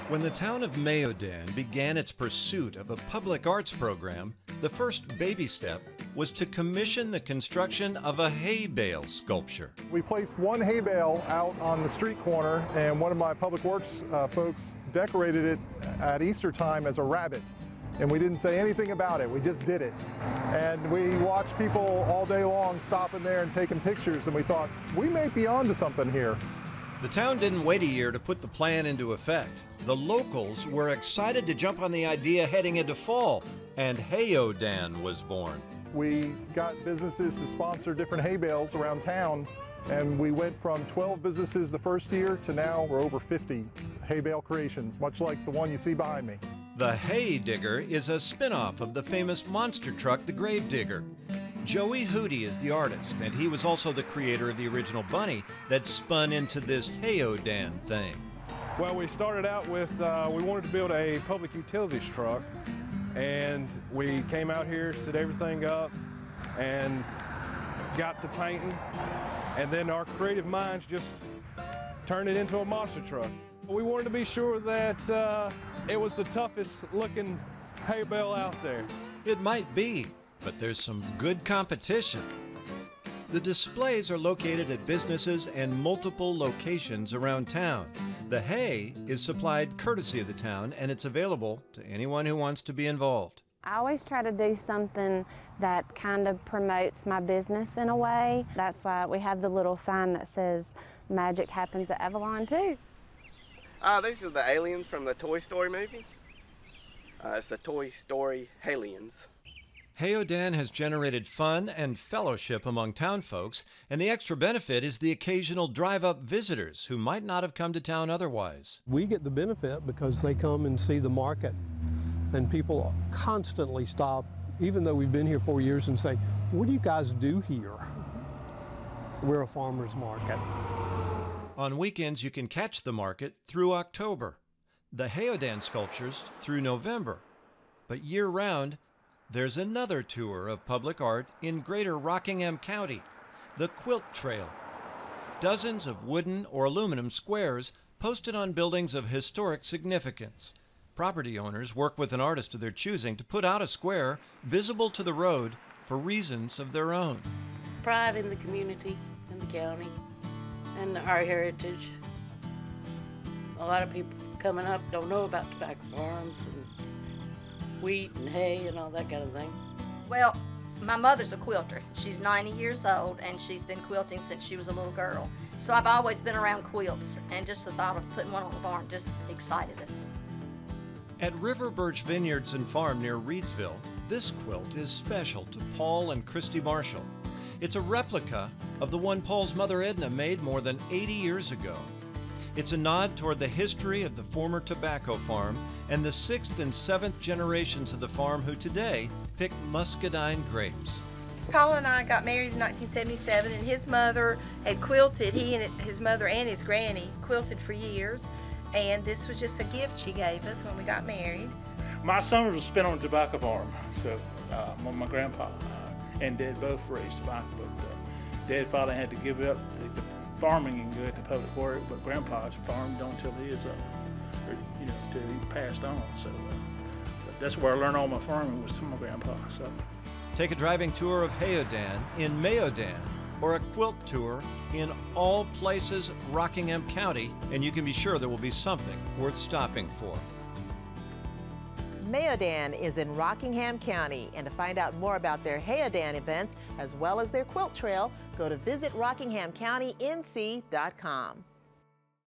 When the town of Mayodan began its pursuit of a public arts program, the first baby step was to commission the construction of a hay bale sculpture. We placed one hay bale out on the street corner, and one of my public works folks decorated it at Easter time as a rabbit. And we didn't say anything about it, we just did it. And we watched people all day long stopping there and taking pictures, and we thought, we may be onto something here. The town didn't wait a year to put the plan into effect. The locals were excited to jump on the idea heading into fall, and Hayodan was born. We got businesses to sponsor different hay bales around town, and we went from 12 businesses the first year to now we're over 50 hay bale creations, much like the one you see behind me. The Hay Digger is a spin-off of the famous monster truck, the Grave Digger. Joey Hootie is the artist, and he was also the creator of the original bunny that spun into this Hayodan thing. Well, we started out with, we wanted to build a public utilities truck, and we came out here, set everything up, and got to painting, and then our creative minds just turned it into a monster truck. We wanted to be sure that it was the toughest looking hay bale out there. It might be, but there's some good competition. The displays are located at businesses and multiple locations around town. The hay is supplied courtesy of the town, and it's available to anyone who wants to be involved. I always try to do something that kind of promotes my business in a way. That's why we have the little sign that says, "Magic happens at Avalon too." These are the aliens from the Toy Story movie. It's the Toy Story Aliens. Hayodan has generated fun and fellowship among town folks, and the extra benefit is the occasional drive-up visitors who might not have come to town otherwise. We get the benefit because they come and see the market, and people constantly stop, even though we've been here 4 years, and say, "What do you guys do here?" We're a farmer's market. On weekends, you can catch the market through October, the Hayodan sculptures through November, but year-round, there's another tour of public art in Greater Rockingham County, the Quilt Trail. Dozens of wooden or aluminum squares posted on buildings of historic significance. Property owners work with an artist of their choosing to put out a square visible to the road for reasons of their own. Pride in the community and the county and our heritage. A lot of people coming up don't know about tobacco farms and wheat and hay and all that kind of thing. Well, my mother's a quilter. She's 90 years old, and she's been quilting since she was a little girl. So I've always been around quilts, and just the thought of putting one on the barn just excited us. At River Birch Vineyards and Farm near Reedsville, this quilt is special to Paul and Christy Marshall. It's a replica of the one Paul's mother Edna made more than 80 years ago. It's a nod toward the history of the former tobacco farm and the 6th and 7th generations of the farm who today pick muscadine grapes. Paul and I got married in 1977, and his mother had quilted. He and his mother and his granny quilted for years, and this was just a gift she gave us when we got married. My summers were spent on a tobacco farm, so my grandpa and Dad both raised tobacco, but Dad finally had to give up the farming and go to public work, but Grandpa's farmed until he is till he passed on. So but that's where I learned all my farming was from my grandpa. So take a driving tour of Hayodan in Mayodan, or a quilt tour in all places Rockingham County, and you can be sure there will be something worth stopping for. Mayodan is in Rockingham County, and to find out more about their Hayodan events as well as their quilt trail, go to visitrockinghamcountync.com.